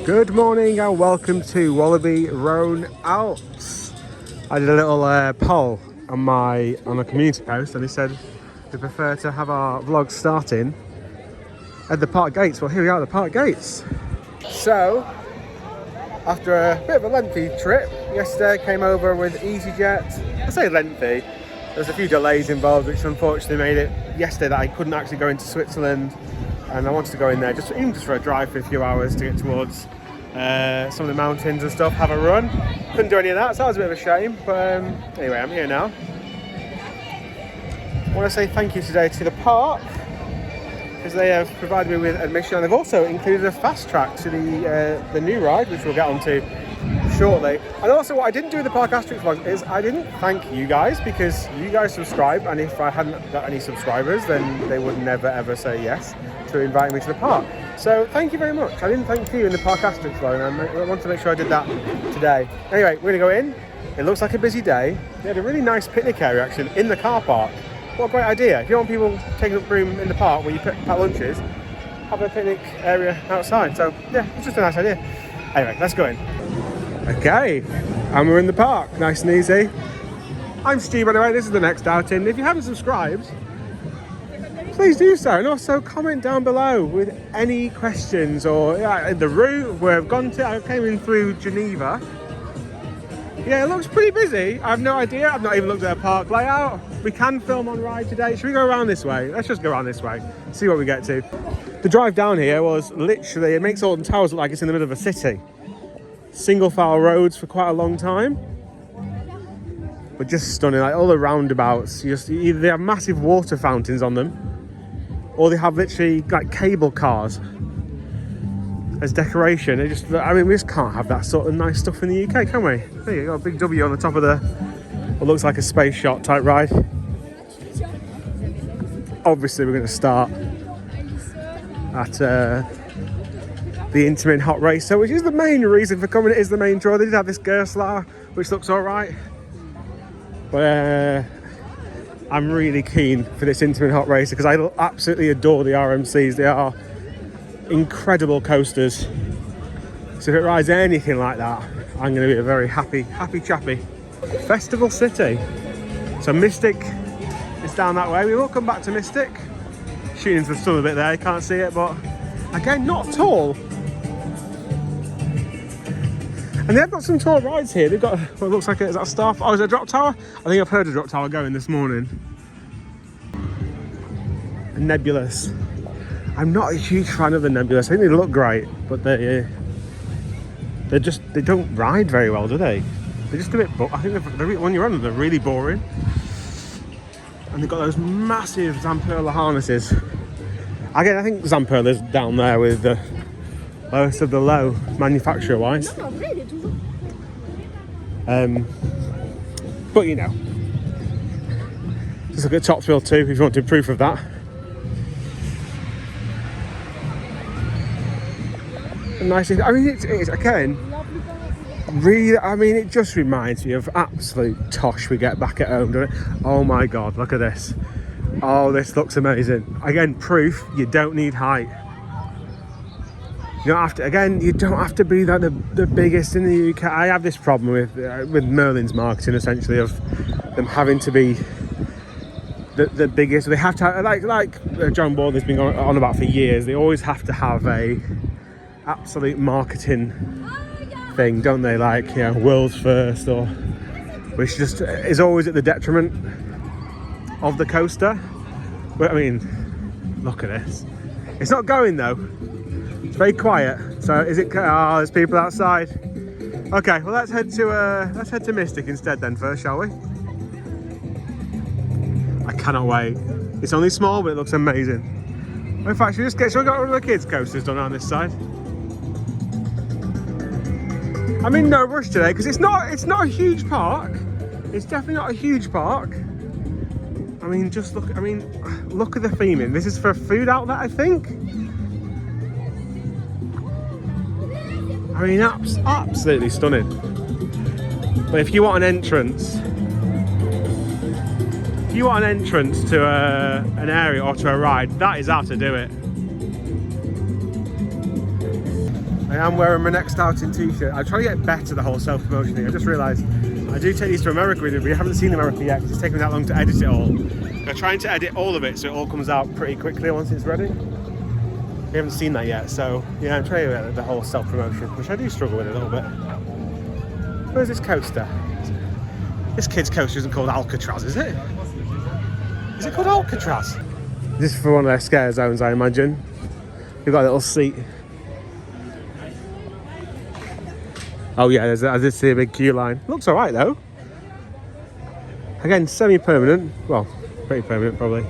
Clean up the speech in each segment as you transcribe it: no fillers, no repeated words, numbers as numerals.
Good morning and welcome to Walibi Rhone-Alpes. I did a little poll on a community post and they said they prefer to have our vlogs starting at the park gates. Well, here we are at the park gates. So, after a bit of a lengthy trip, yesterday came over with EasyJet. I say lengthy, there's a few delays involved which unfortunately made it yesterday that I couldn't actually go into Switzerland, and I wanted to go in there even just for a drive for a few hours to get towards some of the mountains and stuff, have a run. Couldn't do any of that, so that was a bit of a shame, but anyway, I'm here now. I want to say thank you today to the park because they have provided me with admission, and they've also included a fast track to the new ride, which we'll get onto shortly. And also what I didn't do with the Park Asterisk vlog is I didn't thank you guys, because you guys subscribe, and if I hadn't got any subscribers then they would never ever say yes to inviting me to the park. So thank you very much. I didn't thank you in the Park Asterisk vlog, and I wanted to make sure I did that today. Anyway, we're gonna go in. It looks like a busy day. They had a really nice picnic area actually in the car park. What a great idea. If you want people taking up room in the park where you pack lunches, have a picnic area outside. So yeah, it's just a nice idea. Anyway, let's go in. Okay, and we're in the park, nice and easy. I'm Stu, by the way, this is the next outing. If you haven't subscribed, please do so, and also comment down below with any questions or the route where I've gone to. I came in through Geneva. Yeah, it looks pretty busy. I have no idea, I've not even looked at a park layout. We can film on ride today. Should we go around this way? Let's just go around this way, see what we get to. The drive down here was literally, it makes Alton Towers look like it's in the middle of a city. Single file roads for quite a long time, but just stunning. Like all the roundabouts, either they have massive water fountains on them, or they have literally like cable cars as decoration. We just can't have that sort of nice stuff in the UK, can we? There you go, a big W on the top of what looks like a space shot type ride. Obviously we're going to start at the Intamin hot racer, which is the main reason for coming. It is the main draw. They did have this Gerslar, which looks all right, but I'm really keen for this Intamin hot racer because I absolutely adore the RMCs. They are incredible coasters. So if it rides anything like that, I'm going to be a very happy chappy. Festival City. So Mystic is down that way. We will come back to Mystic. Shooting into the sun a bit there, you can't see it, but again, not tall. And they've got some tall rides here. They've got what looks like is that a staff? Oh, is it a drop tower? I think I've heard a drop tower going this morning. A Nebulous. I'm not a huge fan of the Nebulous. I think they look great, but they don't ride very well, do they? They're just a bit. I think when you're on them, they're really boring. And they've got those massive Zamperla harnesses. Again, I think Zamperla's down there with the lowest of the low, manufacturer-wise. But you know, just look at Top Thrill 2 if you wanted proof of that. Nice. I mean, it's again really. I mean, it just reminds me of absolute tosh we get back at home, doesn't it? Oh my God, look at this. Oh, this looks amazing. Again, proof you don't need height. You don't have to. Again, you don't have to be like the biggest in the UK. I have this problem with Merlin's marketing, essentially, of them having to be the biggest. They have to have, like John Baldwin's been on about for years. They always have to have a absolute marketing thing, don't they? Like, you know, world's first, or which just is always at the detriment of the coaster. But I mean, look at this. It's not going though. It's very quiet. So is it? Oh, there's people outside. Okay, well let's head to Mystic instead then first, shall we? I cannot wait. It's only small, but it looks amazing. In fact, should we get one of the kids' coasters done on this side? I'm in no rush today because it's not a huge park. It's definitely not a huge park. I mean, just look. I mean, look at the theming. This is for a food outlet, I think. I mean, absolutely stunning. But if you want an entrance, to an area or to a ride, that is how to do it. I am wearing my next outing t-shirt. I'm trying to get better the whole self-promotion thing. I just realised I do take these to America with me, but we haven't seen America yet because it's taken me that long to edit it all. I'm trying to edit all of it so it all comes out pretty quickly once it's ready. We haven't seen that yet, so yeah, I'm trying to get the whole self-promotion, which I do struggle with a little bit. Where's this coaster? This kid's coaster isn't called Alcatraz, is it? Is it called Alcatraz? This is for one of their scare zones, I imagine. You've got a little seat. Oh yeah, I did see a big queue line. Looks alright though. Again, semi-permanent. Well, pretty permanent probably.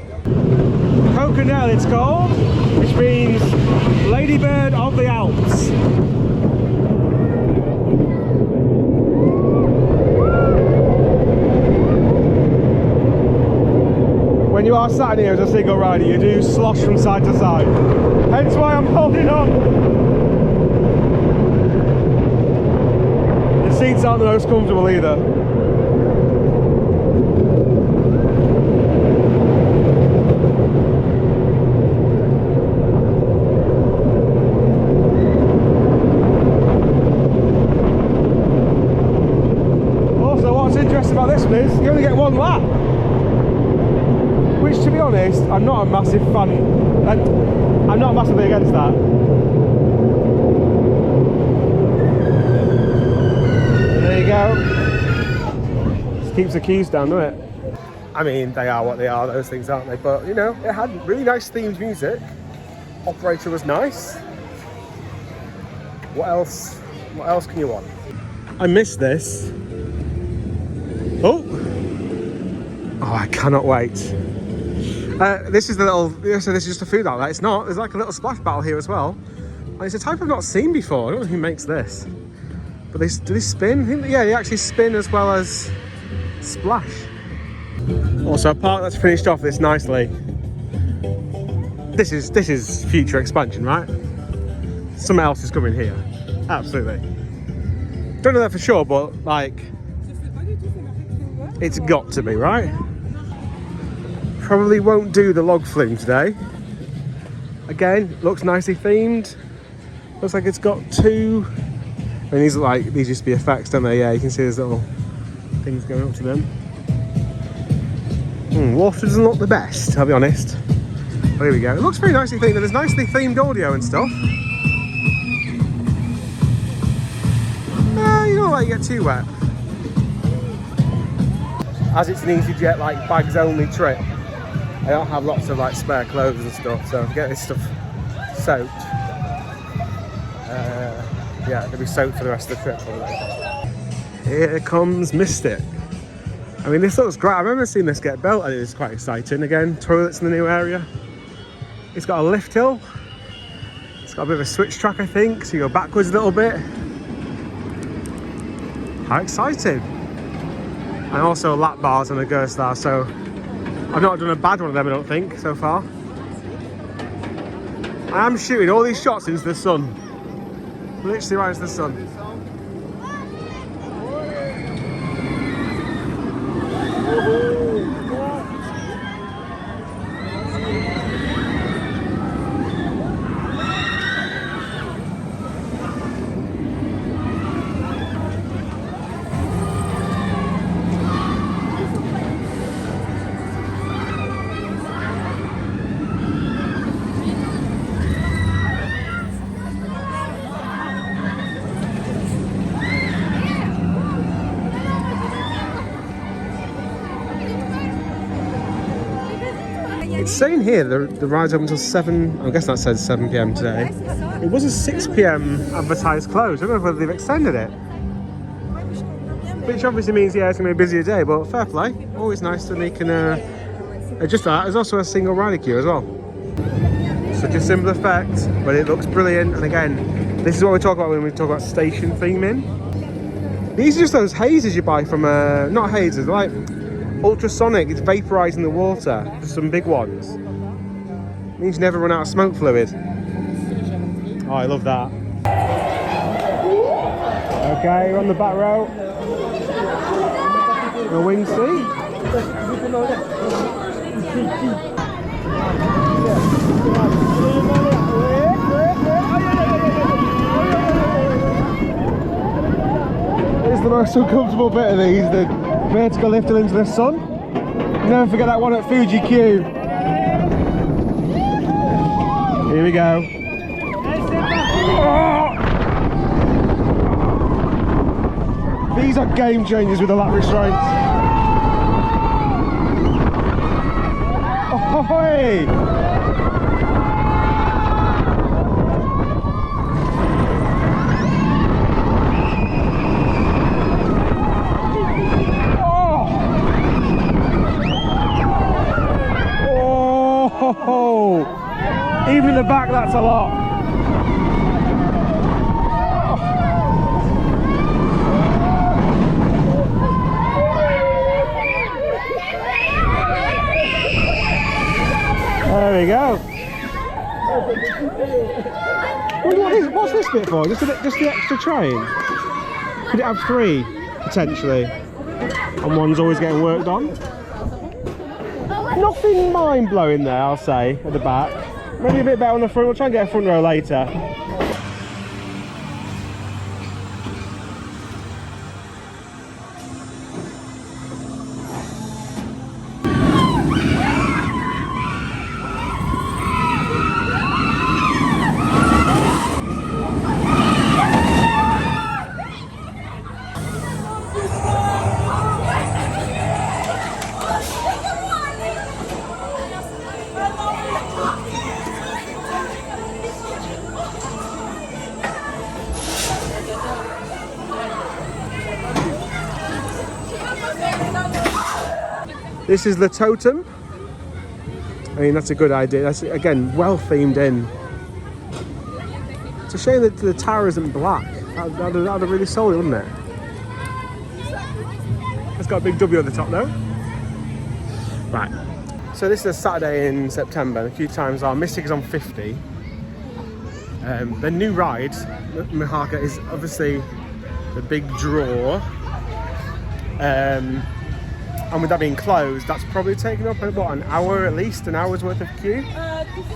Coconut it's called, which means Ladybird of the Alps. When you are sat in here as a single rider, you do slosh from side to side. Hence why I'm holding on. The seats aren't the most comfortable either. Also, what's interesting about this one is you only get one lap. Which, to be honest, I'm not a massive fan. I'm not massively against that. There you go. Just keeps the queues down, doesn't it? I mean, they are what they are, those things, aren't they? But, you know, it had really nice themed music. Operator was nice. What else? What else can you want? I missed this. Oh, I cannot wait. This is the little, so this is just a food outlet. It's not, there's like a little splash battle here as well. And it's a type I've not seen before. I don't know who makes this. But do they spin? I think, yeah, they actually spin as well as splash. Also, a park that's finished off this nicely. This is future expansion, right? Something else is coming here. Absolutely. Don't know that for sure, but like, it's got to be, right? Probably won't do the log flume today. Again, looks nicely themed. Looks like it's got two. I mean, these are like, these used to be effects, don't they? Yeah, you can see there's little things going up to them. Water doesn't look the best, I'll be honest. But here we go. It looks very nicely themed. There's nicely themed audio and stuff. You don't like to get too wet. As it's an EasyJet like bags only trip, I don't have lots of like spare clothes and stuff, so if I get this stuff soaked, yeah, it'll be soaked for the rest of the trip probably. Here comes Mystic. I mean, this looks great. I remember seeing this get built and it was quite exciting. Again, toilets in the new area. It's got a lift hill. It's got a bit of a switch track, I think, so you go backwards a little bit. How exciting. And also lap bars and a Gerstar, so I've not done a bad one of them, I don't think, so far. I am shooting all these shots into the sun. Literally right into the sun. It's saying here the ride's open until 7, I guess that says 7 PM today. It was a 6 PM advertised close. I don't know whether they've extended it. Which obviously means, yeah, it's going to be a busier day, but fair play. Always nice that they can adjust that. There's also a single rider queue as well. Such a simple effect, but it looks brilliant. And again, this is what we talk about when we talk about station theming. These are just those hazes you buy from, not hazes, they're like ultrasonic, it's vaporizing the water. Just some big ones. It means you never run out of smoke fluid. Oh, I love that. Okay, we're on the back row. The wing seat. the most uncomfortable bit of these, the vertical lifting into the sun. Never forget that one at Fuji Q. Here we go. Oh! These are game changers with the lap restraints. Oh, hey! Oh! Even in the back, that's a lot. There we go. What's this bit for? Just the extra train? Could it have 3 potentially? And one's always getting worked on. Nothing mind-blowing there, I'll say, at the back. Maybe a bit better on the front. We'll try and get a front row later. This is the totem. I mean, that's a good idea. That's, again, well themed in. It's a shame that the tower isn't black. That'd have really sold it, wouldn't it? It's got a big W at the top though. Right. So this is a Saturday in September. The queue times are Mystic is on 50. The new ride, MAHUKA, is obviously the big draw. And with that being closed, that's probably taken up about an hour, at least an hour's worth of queue.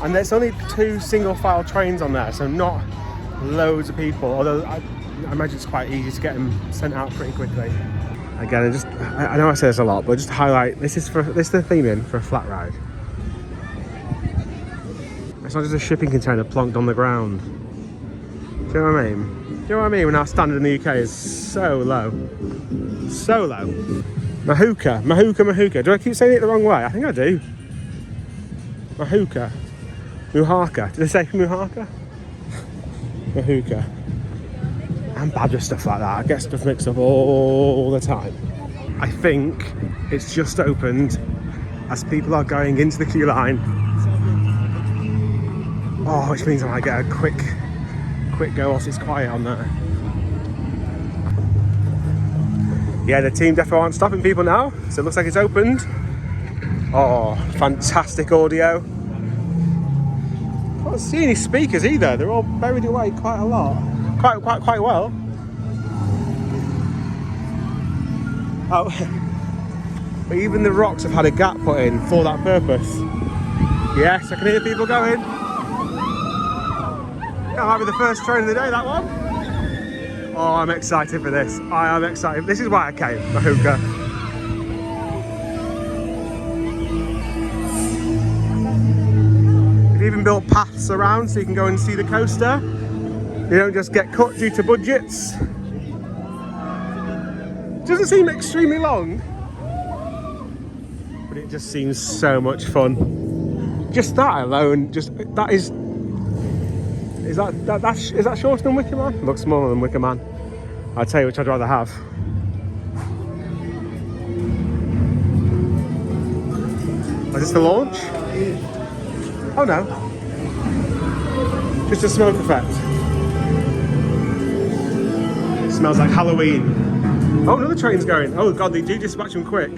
And there's only 2 single file trains on there, so not loads of people, although I imagine it's quite easy to get them sent out pretty quickly. Again, I know I say this a lot, but just to highlight, this is the theme in for a flat ride. It's not just a shipping container plonked on the ground. Do you know what I mean? Do you know what I mean when our standard in the UK is so low? So low. MAHUKA, MAHUKA. Do I keep saying it the wrong way? I think I do. MAHUKA. MAHUKA. Did I say MAHUKA? MAHUKA. I'm bad with stuff like that. I get stuff mixed up all the time. I think it's just opened as people are going into the queue line. Oh, which means I might get a quick go whilst it's quiet on there. Yeah, the team depot aren't stopping people now, so it looks like it's opened. Oh, fantastic audio. Can't see any speakers either. They're all buried away quite a lot. Quite well. Oh, but even the rocks have had a gap put in for that purpose. Yes, I can hear people going. That might be the first train of the day, that one. Oh, I'm excited for this. I am excited. This is why I came, MAHUKA. They've even built paths around so you can go and see the coaster. You don't just get cut due to budgets. It doesn't seem extremely long, but it just seems so much fun. Just that alone, that is that shorter than Wicker Man? It looks smaller than Wicker Man. I'll tell you which I'd rather have. Is this the launch? Oh no. Just a smoke effect. It smells like Halloween. Oh, another train's going. Oh god, they do dispatch them quick.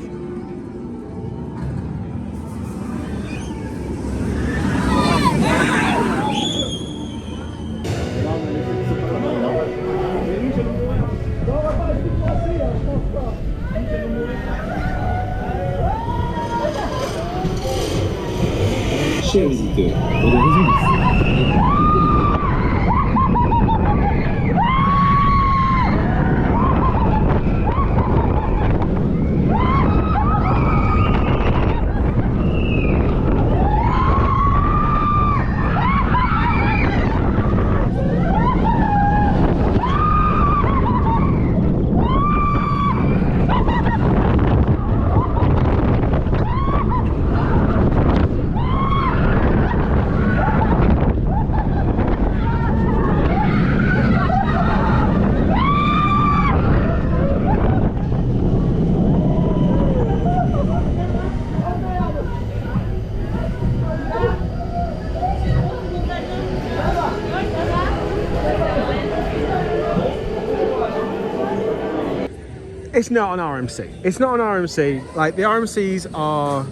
It's not an RMC. It's not an RMC. Like, the RMCs are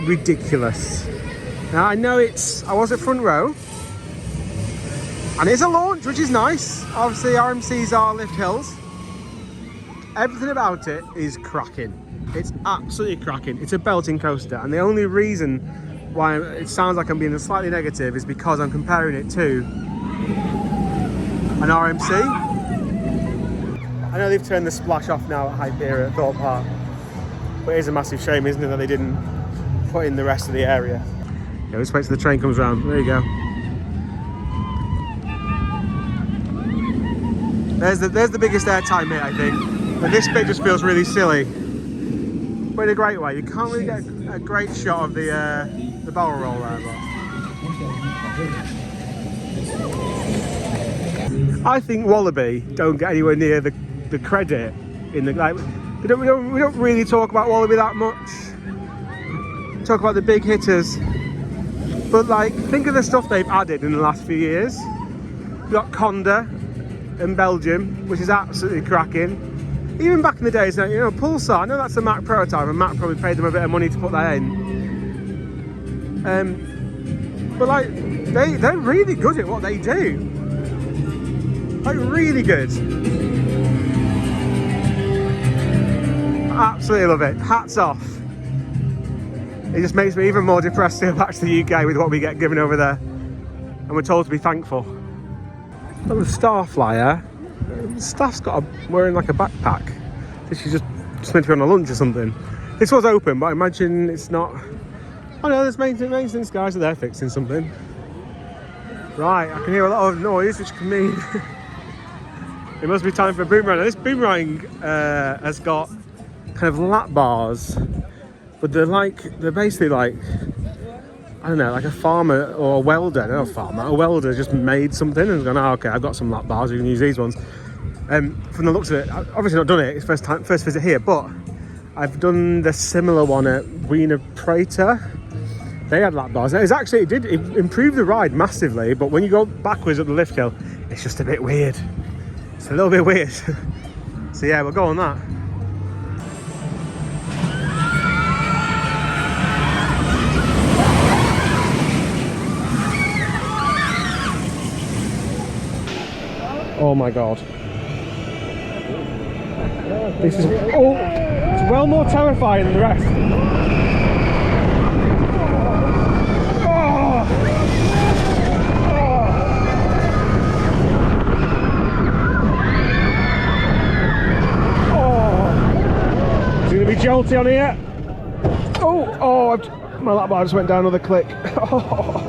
ridiculous. Now, I know I was at front row, and it's a launch, which is nice. Obviously, RMCs are lift hills. Everything about it is cracking. It's absolutely cracking. It's a belting coaster, and the only reason why it sounds like I'm being slightly negative is because I'm comparing it to an RMC. I know they've turned the splash off now at Hyperion at Thorpe Park, but it is a massive shame, isn't it, that they didn't put in the rest of the area. Yeah, let's wait till the train comes round. There you go. There's the biggest airtime hit, I think. But this bit just feels really silly, but in a great way. You can't really get a great shot of the barrel roll there. But I think Walibi don't get anywhere near the credit in the like. We don't really talk about Walibi that much. We talk about the big hitters, but like, think of the stuff they've added in the last few years. We've got Conda in Belgium, which is absolutely cracking. Even back in the days, you know, Pulsar, I know that's a Mac prototype, and Mac probably paid them a bit of money to put that in. But like, they're really good at what they do. Like, really good. Absolutely love it. Hats off. It just makes me even more depressed to go back to the UK with what we get given over there. And we're told to be thankful. But the Starflyer, staff's wearing like a backpack. She's just meant to be on a lunch or something. This was open, but I imagine it's not. Oh no, there's maintenance guys are there fixing something. Right, I can hear a lot of noise, which can mean it must be time for a boomerang. Now, this boomerang has got kind of lap bars, but they're basically like, I don't know, like a farmer or a welder, not a farmer, a welder just made something and gone, oh, okay, I've got some lap bars, we can use these ones. From the looks of it, I've obviously not done it, it's first visit here, but I've done the similar one at Wiener Prater. They had lap bars. It did improve the ride massively, but when you go backwards up the lift hill, it's just a bit weird. It's a little bit weird. So yeah, we'll go on that. Oh my god. This is, it's well more terrifying than the rest. Oh. Oh. Is it going to be jolty on here? My lap bar just went down another click. Oh,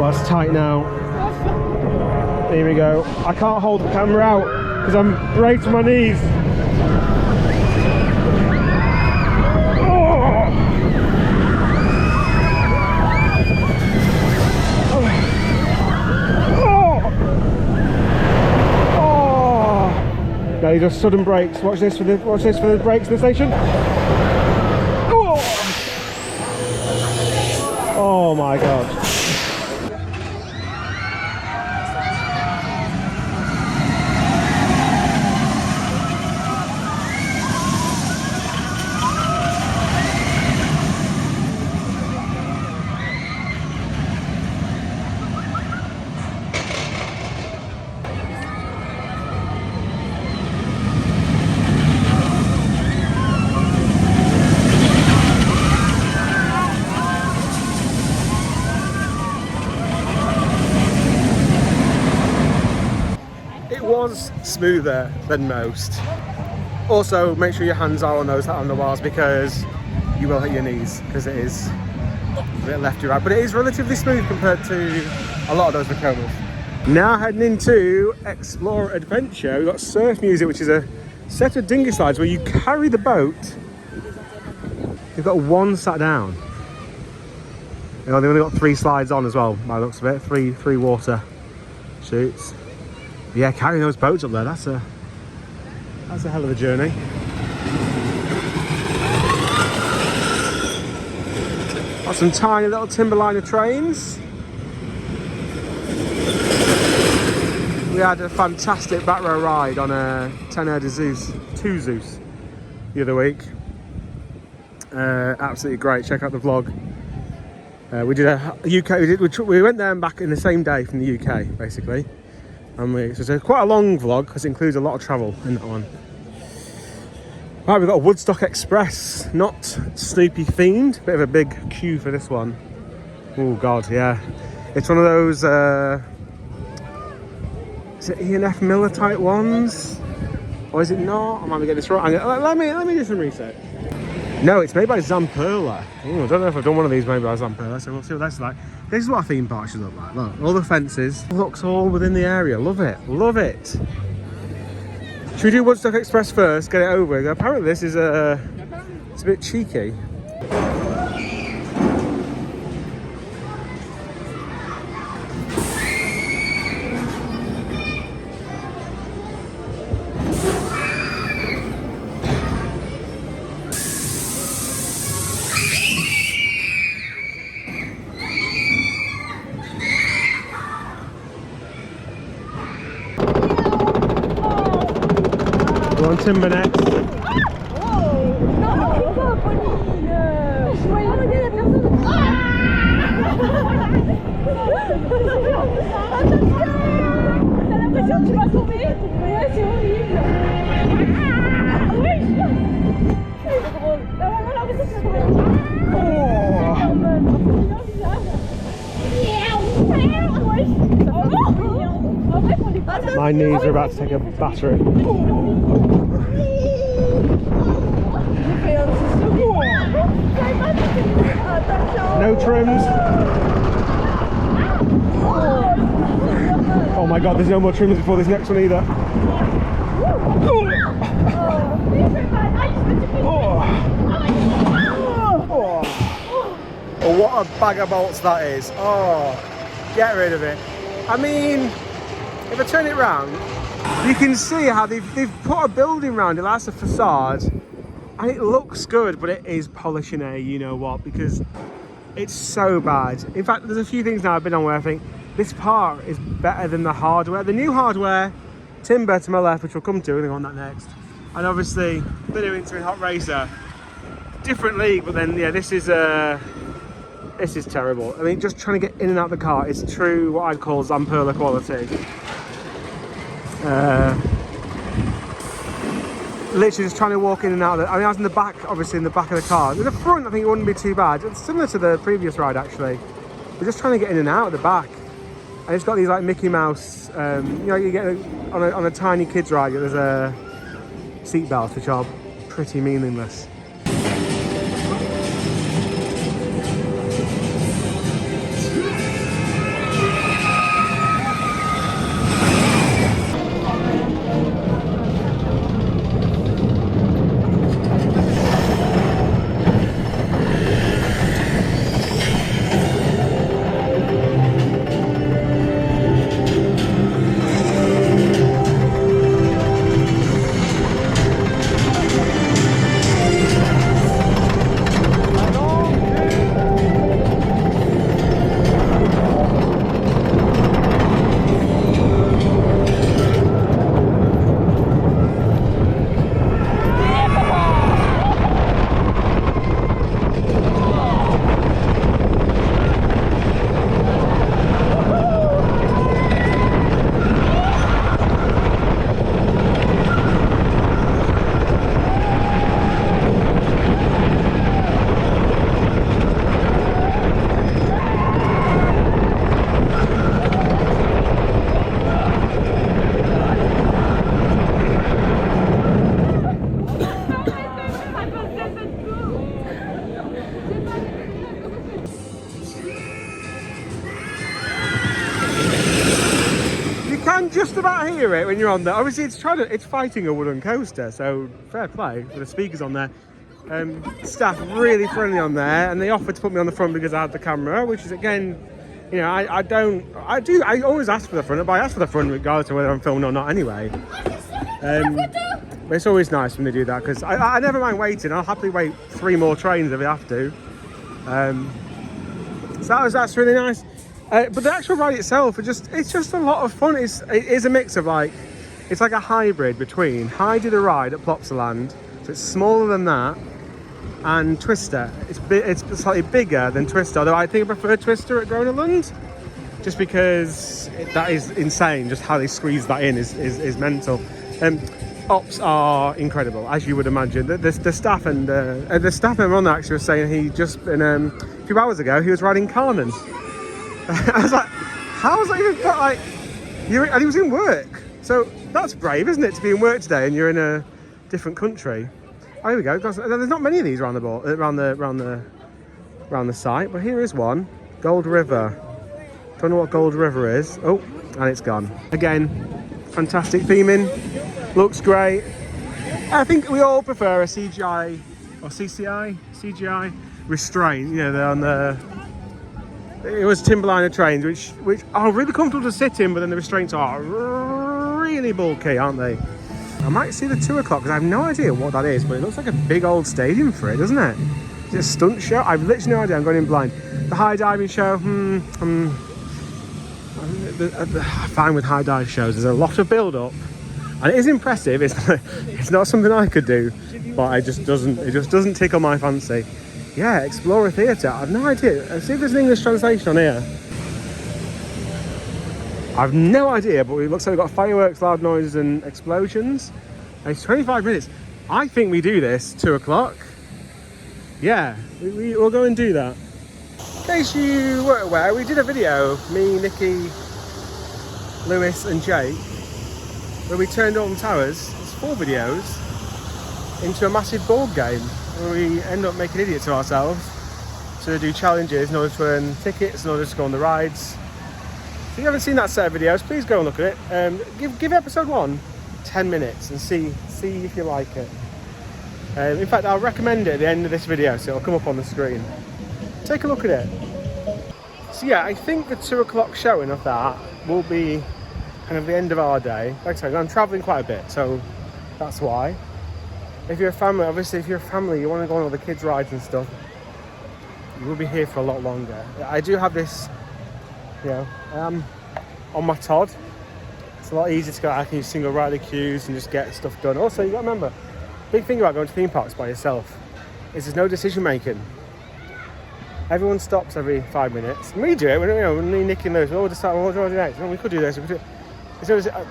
that's tight now. Here we go. I can't hold the camera out because I'm braced to my knees. Oh. Oh. Oh. Now you just sudden brakes. Watch this for the brakes in the station. Oh, oh my god. Smoother than most. Also, make sure your hands are on those handlebars because you will hit your knees because it is a bit left to right, but it is relatively smooth compared to a lot of those Vekomas. Now heading into Explore Adventure, we've got Surf Music, which is a set of dinghy slides where you carry the boat. You've got one sat down. You know, they've only got 3 slides on as well, by the looks of it. Three water chutes. Yeah, carrying those boats up there, that's a hell of a journey. Got some tiny little timberliner trains. We had a fantastic back row ride on a 10 de Zeus, 2 Zeus the other week. Absolutely great. Check out the vlog. We did a UK. We went there and back in the same day from the UK, basically. And so it's quite a long vlog because it includes a lot of travel in that one. Right, we've got a Woodstock Express, not Snoopy themed. Bit of a big queue for this one. Oh God, yeah. It's one of those. Is it E&F Miller type ones? Or is it not? I might be getting this wrong. Let me do some research. No, it's made by Zamperla. Ooh, I don't know if I've done one of these made by Zamperla, so we'll see what that's like. This is what a theme park should look like. Look, all the fences. Looks all within the area. Love it. Love it. Should we do Woodstock Express first? Get it over with. Apparently this is it's a bit cheeky. On timber next. My knees are about to take a battering. No trims. Oh my God, there's no more trims before this next one either. Oh, what a bag of bolts that is. Oh, get rid of it. I mean, if I turn it round, you can see how they've put a building around it, that's a facade, and it looks good, but it is polishing a you know what, because it's so bad. In fact, there's a few things now I've been on where I think this part is better than the hardware. The new hardware, timber to my left, which we'll come to, we're going to go on that next, and obviously the new Intamin Hot Racer, different league, but then yeah, this is terrible. I mean, just trying to get in and out of the car is true what I'd call Zamperla quality. Literally just trying to walk in and out of it. I mean, I was in the back, obviously in the back of the car. In the front, I think it wouldn't be too bad. It's similar to the previous ride, actually. We're just trying to get in and out of the back. And it's got these like Mickey Mouse, you know, you get on a tiny kids ride, there's a seat belts, which are pretty meaningless. Just about hear it when you're on there. Obviously it's fighting a wooden coaster, so fair play with the speakers on there. Staff really friendly on there, and they offered to put me on the front because I had the camera, which is again, you know, I always ask for the front, but I ask for the front regardless of whether I'm filming or not anyway. But it's always nice when they do that, because I never mind waiting. I'll happily wait 3 more trains if I have to. So that's really nice. But the actual ride itself, it's just a lot of fun. It is a mix of like, it's like a hybrid between Heidi the Ride at Plopsaland, so it's smaller than that, and Twister. It's slightly bigger than Twister, although I think I prefer Twister at Rhone-Alpes, just because that is insane. Just how they squeeze that in is mental. Ops are incredible, as you would imagine. The staff and the staff member on that actually was saying he just been a few hours ago he was riding Carnan. I was like, how's that even like? And he was in work, so that's brave, isn't it, to be in work today and you're in a different country. Oh, here we go. There's not many of these around the site, but here is one. Gold River. Don't know what Gold River is. Oh, and it's gone again. Fantastic theming. Looks great. I think we all prefer a CGI or CGI restraint. You know, they're on the. It was Timberliner trains, which are really comfortable to sit in, but then the restraints are really bulky, aren't they? I might see the 2 o'clock because I have no idea what that is, but it looks like a big old stadium for it, doesn't it? Is it a stunt show? I've literally no idea. I'm going in blind. The high diving show. I'm fine with high dive shows. There's a lot of build up. And it is impressive. It's not something I could do, but it just doesn't tickle my fancy. Yeah, Explorer Theatre. I've no idea. Let's see if there's an English translation on here. I've no idea, but it looks like we've got fireworks, loud noises, and explosions. And it's 25 minutes. I think we do this 2 o'clock. Yeah, we'll go and do that. In case you weren't aware, we did a video, me, Nikki, Lewis, and Jake, where we turned Alton Towers, it's 4 videos, into a massive board game, where we end up making idiots of ourselves. So we do challenges in order to earn tickets, in order to go on the rides. If you haven't seen that set of videos, please go and look at it. Give episode 1 10 minutes and see if you like it. In fact, I'll recommend it at the end of this video, so it'll come up on the screen. Take a look at it. So yeah, I think the 2 o'clock showing of that will be kind of the end of our day. Like I said, I'm travelling quite a bit, so that's why. If you're a family, obviously if you're a family, you want to go on all the kids' rides and stuff, you will be here for a lot longer. I do have this, you know, on my Todd. It's a lot easier to go, I can use single rider queues and just get stuff done. Also, you got to remember, big thing about going to theme parks by yourself is there's no decision making. Everyone stops every 5 minutes. And we do it, you know, me, Nick and Lewis, we'll decide what do I do next. We could do this, we could do it. I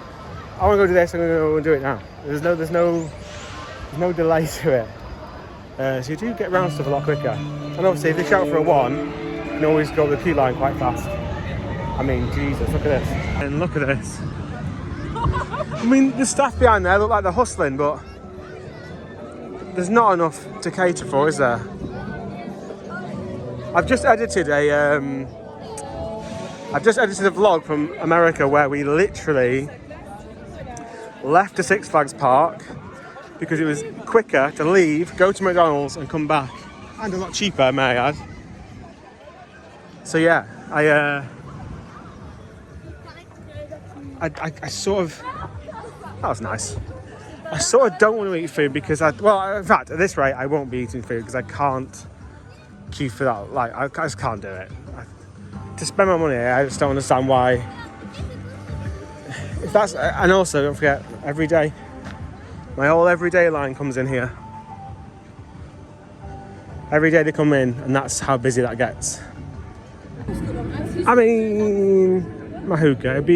want to go do this, I'm going to go and do it now. There's no delay to it. So you do get around stuff a lot quicker. And obviously if they shout for a 1, you can always go the queue line quite fast. I mean, Jesus, look at this. And look at this. I mean, the staff behind there look like they're hustling, but there's not enough to cater for, is there? I've just edited a vlog from America where we literally left the Six Flags park because it was quicker to leave, go to McDonald's and come back, and a lot cheaper, may I add. So yeah, I sort of, that was nice. I sort of don't want to eat food because well, in fact, at this rate, I won't be eating food because I can't queue for that. Like, I just can't do it. To spend my money, I just don't understand why. If that's, and also don't forget, every day, my whole everyday line comes in here. Every day they come in, and that's how busy that gets. I mean, MAHUKA, it'd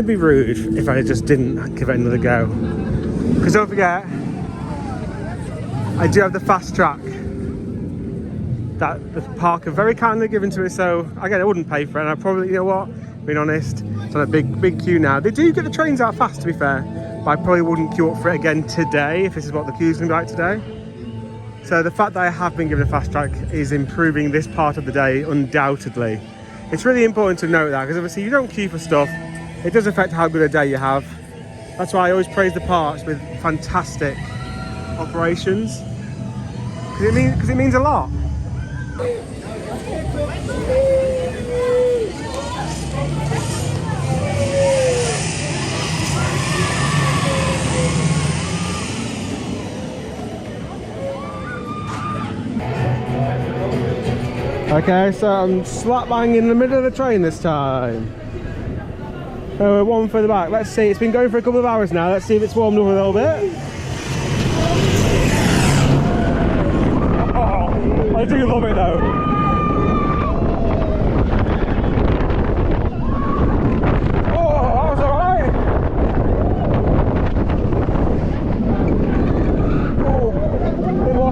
be rude if I just didn't give it another go. Because don't forget, I do have the fast track that the park have very kindly given to me. So again, I wouldn't pay for it. And I probably, you know what, being honest, it's on a big queue now. They do get the trains out fast, to be fair, but I probably wouldn't queue up for it again today if this is what the queue's gonna be like today. So the fact that I have been given a fast track is improving this part of the day undoubtedly. It's really important to note that, because obviously you don't queue for stuff, it does affect how good a day you have. That's why I always praise the parks with fantastic operations, because it means a lot. Okay, so I'm slap bang in the middle of the train this time. So one for the back. Let's see, it's been going for a couple of hours now. Let's see if it's warmed up a little bit. Oh, I do love it though.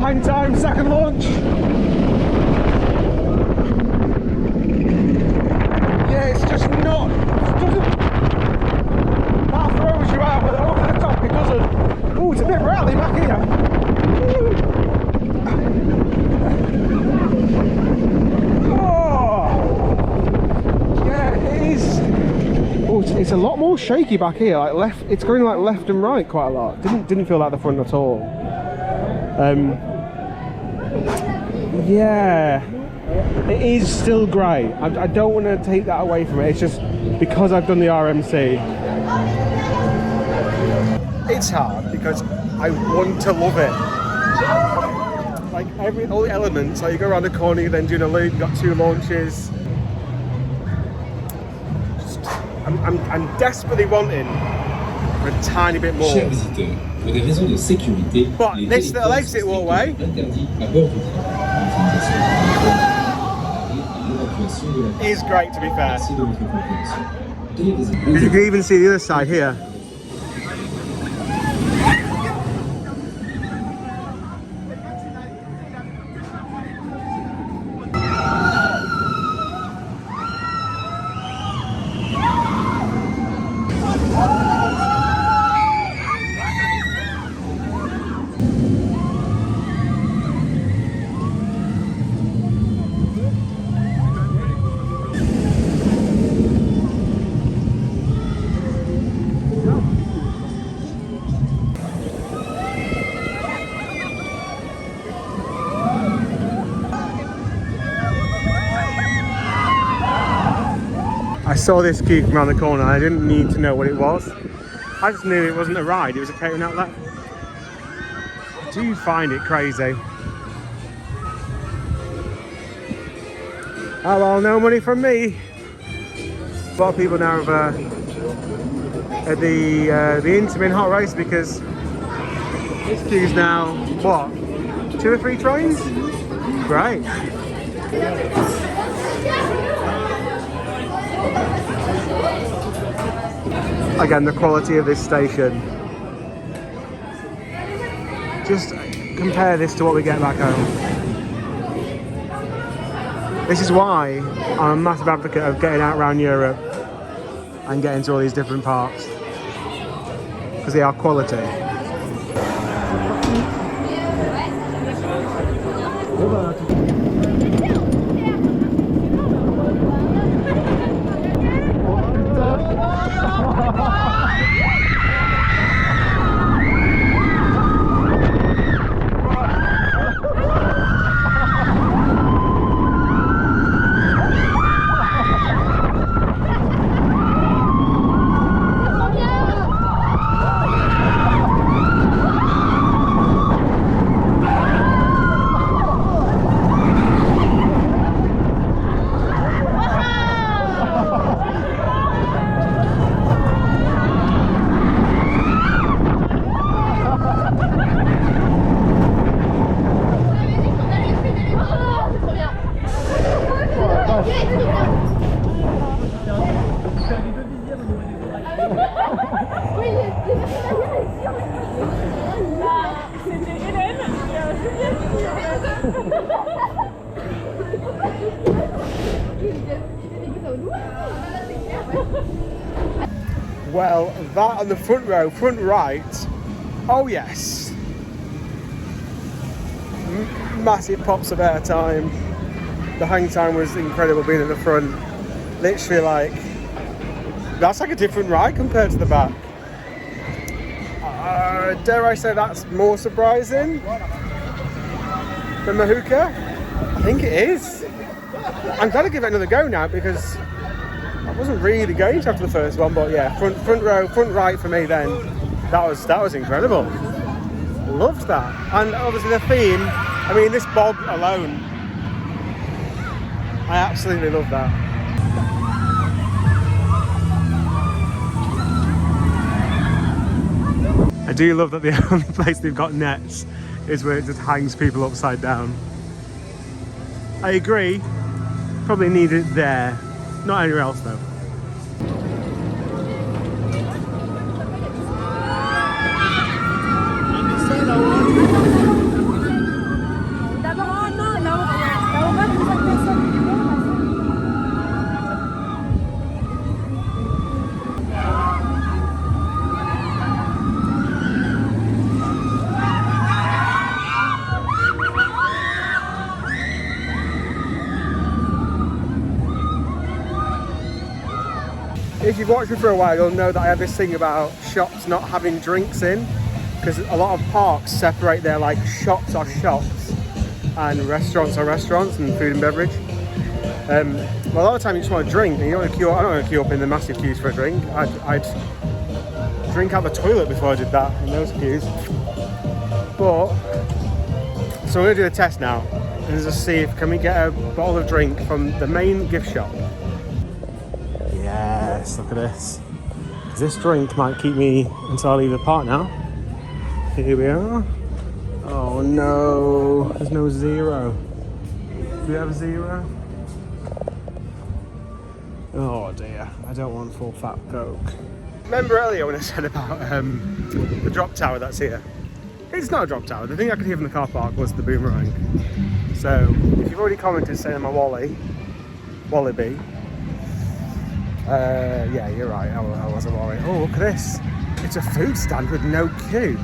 Hang time, second launch. Yeah, it's just not. It doesn't. That throws you out, but over the top it doesn't. Oh, it's a bit rattly back here. Oh, yeah, it is. Oh, it's a lot more shaky back here. Like left, it's going like left and right quite a lot. Didn't feel like the front at all. Yeah, it is still great. I don't want to take that away from it. It's just because I've done the RMC. It's hard because I want to love it. Like all the elements, like you go around the corner, you're then doing a loop, you've got 2 launches. I'm desperately wanting for a tiny bit more. Pour des raisons de sécurité, but this little exit walkway is great, to be fair. You can even see the other side here. I saw this queue from around the corner. I didn't need to know what it was. I just knew it wasn't a ride, it was a catering outlet. I do find it crazy. Oh well, no money from me. A lot of people now have at the Intamin hot race because this queue's now, what, 2 or 3 trains? Great. Again, the quality of this station. Just compare this to what we get back home. This is why I'm a massive advocate of getting out around Europe and getting to all these different parks. Because they are quality. Well, that on the front row, front right, oh yes. Massive pops of airtime. The hang time was incredible being at the front. Literally like, that's like a different ride compared to the back. Dare I say that's more surprising than MAHUKA? I think it is. I'm glad to give it another go now because I wasn't really going to after the first one, but yeah, front row, front right for me then. That was incredible. Loved that. And obviously the theme, I mean this bog alone I absolutely love that. I do love that the only place they've got nets is where it just hangs people upside down. I agree, probably need it there, not anywhere else though. If you've watched me for a while, you'll know that I have this thing about shops not having drinks in, because a lot of parks separate their like shops are shops and restaurants are restaurants and food and beverage. Well, a lot of the time you just want to drink and you don't want to queue. I don't want to queue up in the massive queues for a drink. I'd drink out the toilet before I did that in those queues. But so we're gonna do a test now and just see if can we get a bottle of drink from the main gift shop. Yes, look at this. This drink might keep me until I leave the park now. Here we are. Oh no, there's no zero. Do we have a zero? Oh dear, I don't want full fat Coke. Remember earlier when I said about the drop tower that's here? It's not a drop tower. The thing I could hear from the car park was the boomerang. So if you've already commented saying I'm a Walibi, yeah, you're right, I was a Wally. Oh, look at this. It's a food stand with no queue.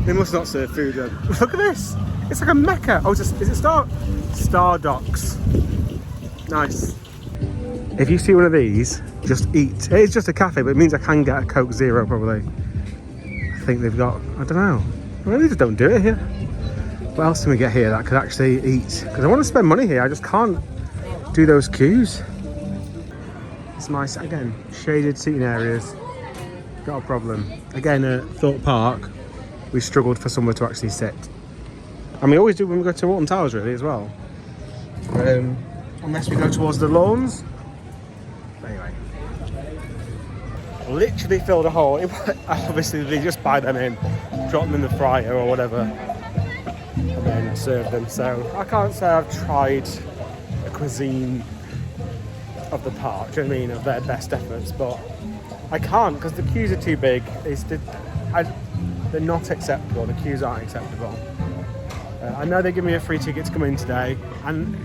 They must not serve food then. Look at this. It's like a mecca. Oh, is it Star Docks? Nice. If you see one of these, just eat. It's just a cafe, but it means I can get a Coke Zero probably. I think they've got, I don't know. Well, they just don't do it here. What else can we get here that I could actually eat? Because I want to spend money here, I just can't do those queues. It's nice, again, shaded seating areas. Got a problem. Again, at Thorpe Park, we struggled for somewhere to actually sit. And we always do when we go to Alton Towers really as well. Unless we go towards the lawns. Anyway. Literally filled a hole. Obviously they just buy them in, drop them in the fryer or whatever, and then serve them. So I can't say I've tried a cuisine of the park, do you know what I mean, of their best efforts, but I can't because the queues are too big. They're not acceptable, the queues aren't acceptable. I know they give me a free ticket to come in today, and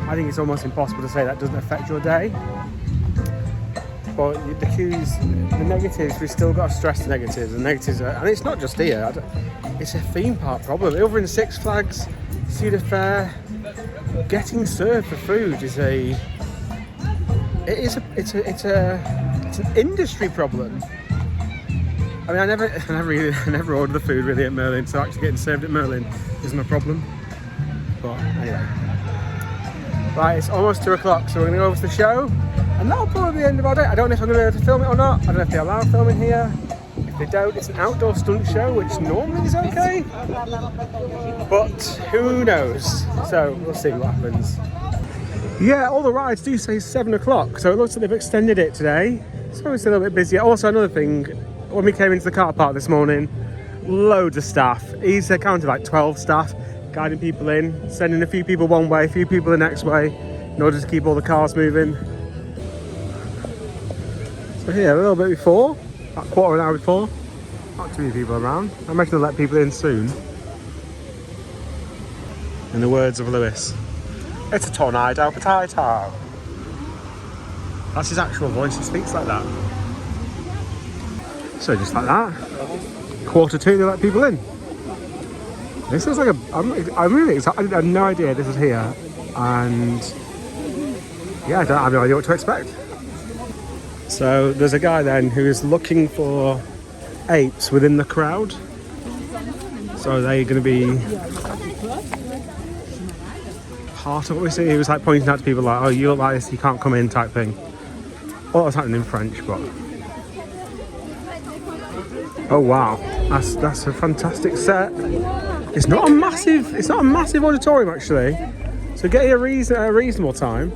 I think it's almost impossible to say that doesn't affect your day. But the queues, the negatives, we've still got to stress the negatives. The negatives are, and it's not just here, it's a theme park problem. Over in Six Flags, Cedar Fair, getting served for food is it's an industry problem. I mean, I never order the food really at Merlin, so actually getting served at Merlin isn't a problem. But anyway, right, it's almost 2 o'clock, so we're going to go over to the show, and that'll probably be the end of our day. I don't know if I'm going to be able to film it or not. I don't know if they allow filming here. If they don't, it's an outdoor stunt show, which normally is okay, but who knows? So we'll see what happens. Yeah, all the rides do say 7 o'clock, so it looks like they've extended it today. So it's a little bit busier. Also, another thing, when we came into the car park this morning, loads of staff. He's counted like 12 staff, guiding people in, sending a few people one way, a few people the next way, in order to keep all the cars moving. So here, a little bit before, about quarter of an hour before, not too many people around. I imagine they'll let people in soon. In the words of Lewis, it's a tornado potato. That's his actual voice, he speaks like that. So just like that, 1:45 they let people in. This looks like I'm really excited. I had no idea this was here, and yeah, I have no idea what to expect. So there's a guy then who is looking for apes within the crowd. So they're going to be part of what we see. He was like pointing out to people like, oh, you look like this, you can't come in type thing. Well, that's happening in French, but oh wow, that's a fantastic set. It's not a massive auditorium actually. So get here a reasonable time.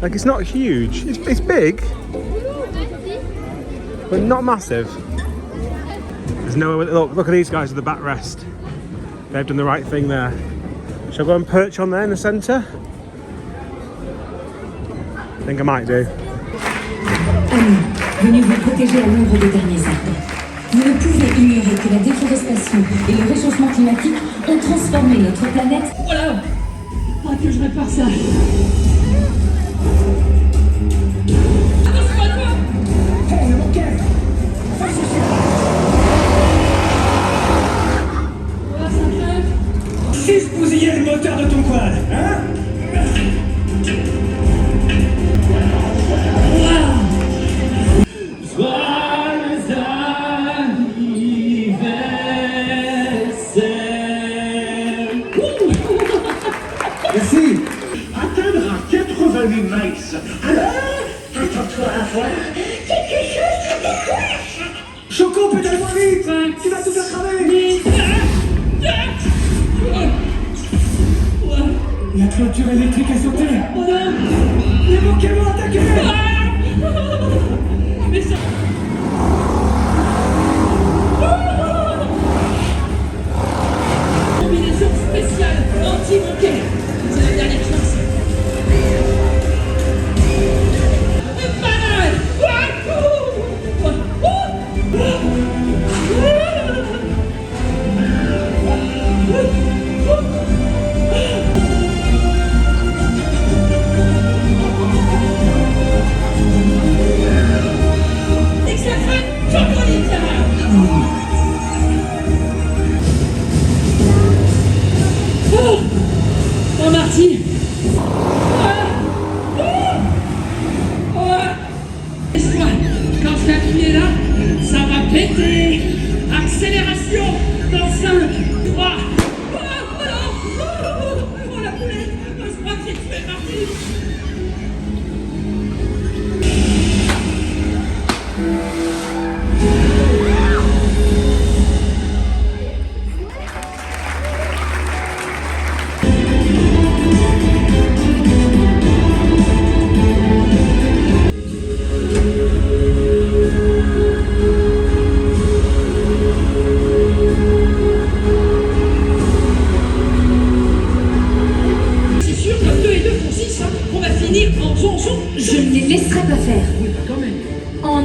Like, it's not huge. It's big, but not massive. There's no look at these guys with the backrest. They've done the right thing there. Shall I go and perch on there in the centre? I think I might do. Amis, venez vous protéger à l'ombre des derniers arbres. Vous ne pouvez ignorer que la déforestation et le réchauffement climatique ont transformé notre planète. Voilà! Ah, que je répare ça! Attention à toi! Hey, le manquet! Voilà, ça crève! Juste bousiller le moteur de ton quad, hein? Merci. Atteindra 88 miles. Alors, attends-toi à voir quelque chose qui décroche. Choco, pédale moins vite! Tu vas tout faire cramer! La clôture électrique est sautée! Oh non! Les manquets vont attaquer! Mais ça... Combinaison spéciale anti-moquet. C'est la dernière chance. Malade! Oh Marty! Laisse-moi, quand je vais appuyer là, ça va péter! Accélération dans 5, 3... Oh non! Oh la poulette! Je crois que j'ai tué Marty! Je ne les laisserai pas faire. Oui, quand même. En...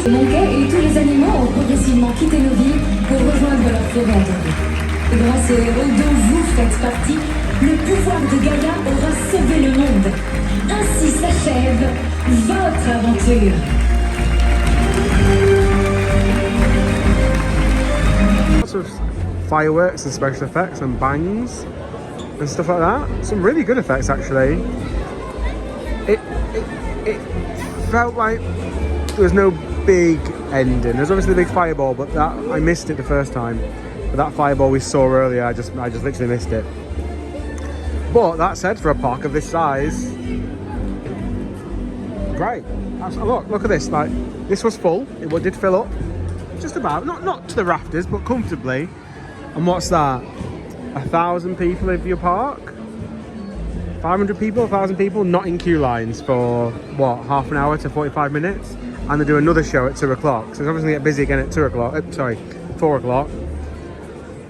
Mon quai et tous les animaux ont progressivement quitté nos villes pour rejoindre leur forêt adorée. Et grâce aux héros dont vous faites partie, le pouvoir de Gaïa aura sauvé le monde. Ainsi s'achève votre aventure. Lots of fireworks and special effects and bangs and stuff like that. Some really good effects actually. It felt like there was no big ending. There's obviously the big fireball, but that I missed it the first time. But that fireball we saw earlier, I just literally missed it. But that said, for a park of this size, great. Look at this. Like, this was full. It did fill up, just about. Not to the rafters, but comfortably. And what's that? 1,000 people in your park? 500 people, 1,000 people, not in queue lines for what, half an hour to 45 minutes, and they do another show at 2 o'clock. So it's obviously gonna get busy again at 4 o'clock.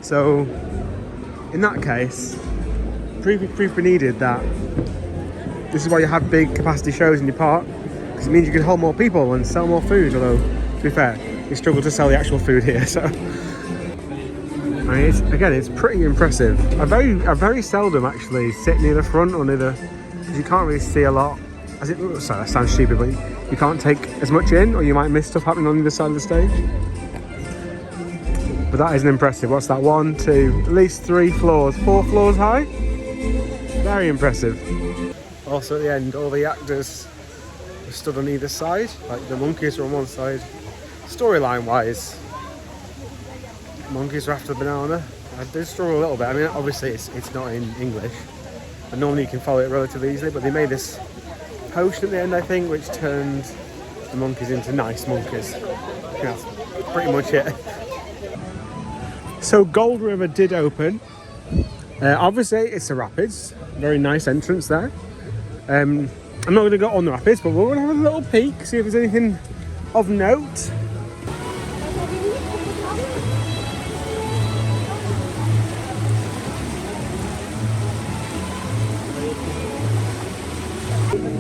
So in that case, proof we needed that this is why you have big capacity shows in your park, because it means you can hold more people and sell more food. Although, to be fair, we struggle to sell the actual food here. So I mean, it's pretty impressive. I very seldom actually sit near the front or near the you can't really see a lot. Sorry, that sounds stupid, but you can't take as much in, or you might miss stuff happening on the other side of the stage. But that isn't impressive. What's that? 1, 2, at least 3 floors, 4 floors high. Very impressive. Also at the end, all the actors are stood on either side. Like the monkeys are on one side. Storyline wise, monkeys are after the banana. I did struggle a little bit. I mean, obviously it's not in English, but normally you can follow it relatively easily. But they made this potion at the end, I think, which turned the monkeys into nice monkeys. That's pretty much it. So Gold River did open. Obviously it's the rapids. Very nice entrance there. I'm not going to go on the rapids, but we're going to have a little peek, see if there's anything of note.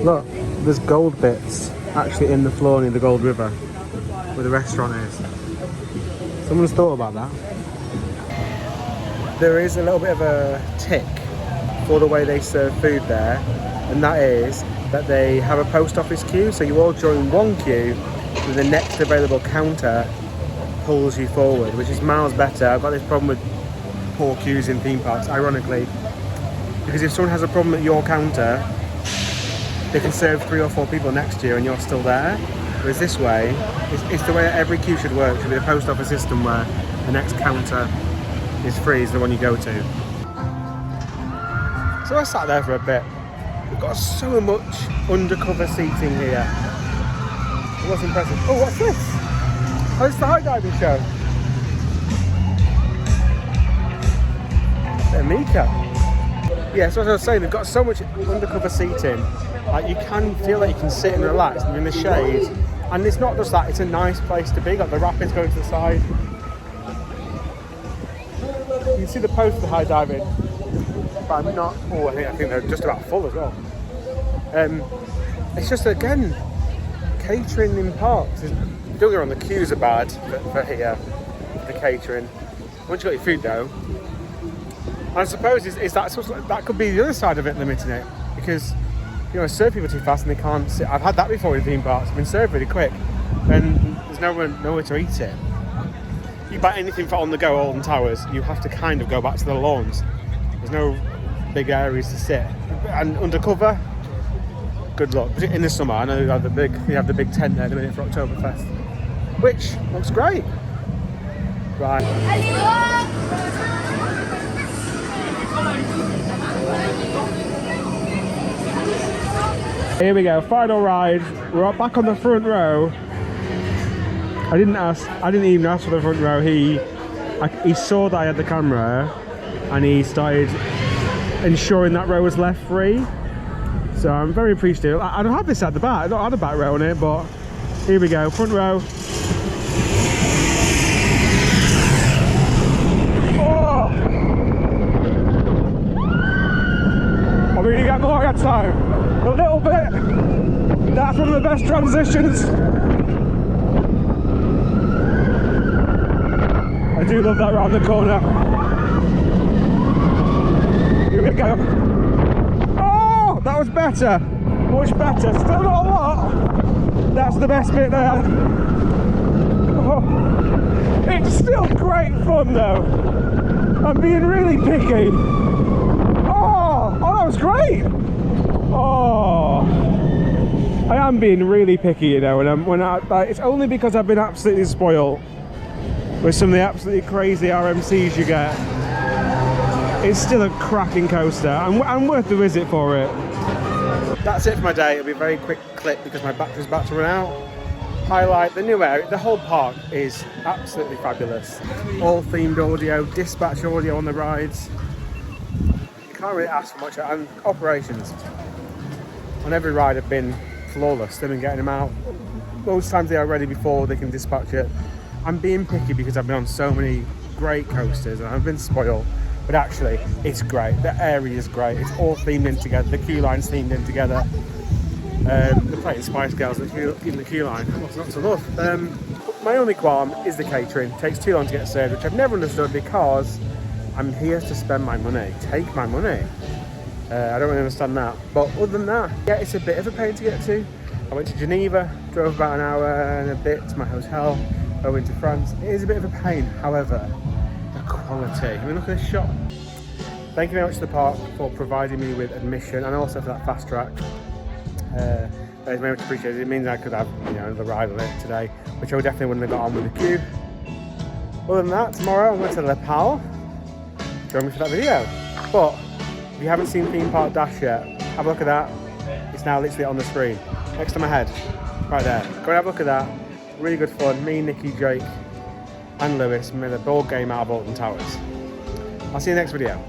Look, there's gold bits actually in the floor near the Gold River where the restaurant is. Someone's thought about that. There is a little bit of a tick for the way they serve food there, and that is that they have a post office queue, so you all join one queue with the next available counter pulls you forward, which is miles better. I've got this problem with poor queues in theme parks, ironically, because if someone has a problem at your counter, they can serve 3 or 4 people next to you and you're still there. Whereas this way, it's the way that every queue should work. It should be a post office system where the next counter is free, is the one you go to. So I sat there for a bit. We've got so much undercover seating here. It was impressive. Oh, what's this? Oh, it's the high diving show. MAHUKA. Yeah, so as I was saying, they've got so much undercover seating. Like, you can feel like you can sit and relax. You're in the shade. And it's not just that, it's a nice place to be. Like the rapids going to the side. You can see the post for high diving. But I'm not. Oh, I think they're just about full as well. It's just, again, catering in parks. Don't get me wrong, the queues are bad for here, for the catering. Once you got your food though, I suppose is that sort of, that could be the other side of it limiting it, because you know, serve people too fast and they can't sit. I've had that before in theme parks. I've been served really quick, and there's nowhere to eat it. You buy anything for on the go, Alton Towers, you have to kind of go back to the lawns. There's no big areas to sit, and undercover, good luck. But in the summer, I know they have the big tent there in a minute for Oktoberfest, which looks great. Right. Here we go, final ride. We're back on the front row. I didn't even ask for the front row. He saw that I had the camera and he started ensuring that row was left free. So I'm very appreciative. I don't have this at the back. I don't have a back row on it, but here we go, front row. Oh! I'm going to get more at time. A little bit. That's one of the best transitions. I do love that round the corner. Here we go. Oh, that was better. Much better. Still not a lot. That's the best bit there. Oh, it's still great fun though. I'm being really picky. Oh, that was great. Oh, I am being really picky, you know, it's only because I've been absolutely spoiled with some of the absolutely crazy RMCs you get. It's still a cracking coaster and worth the visit for it. That's it for my day. It'll be a very quick clip because my battery's about to run out. Highlight the new area. The whole park is absolutely fabulous. All themed audio, dispatch audio on the rides. You can't really ask for much. And operations on every ride have been flawless. They've been getting them out. Most times they are ready before they can dispatch it. I'm being picky because I've been on so many great coasters and I've been spoiled. But actually, it's great. The area is great. It's all themed in together. The queue line's themed in together. They're playing Spice Girls in the queue line. What's not to love? My only qualm is the catering. It takes too long to get served, which I've never understood because I'm here to spend my money. Take my money. I don't really understand that. But other than that, yeah, it's a bit of a pain to get to. I went to Geneva, drove about an hour and a bit to my hotel, I went to France. It is a bit of a pain, however, the quality. I mean, look at this shop. Thank you very much to the park for providing me with admission and also for that fast track. That is very much appreciated. It means I could have, you know, another ride on it today, which I definitely wouldn't have got on with the Cube. Other than that, tomorrow I'm going to Le Pal. Join me for that video. But if you haven't seen Theme Park Dash yet, have a look at that. It's now literally on the screen, next to my head, right there. Go and have a look at that. Really good fun. Me, Nikki, Jake, and Lewis made a board game out of Alton Towers. I'll see you in the next video.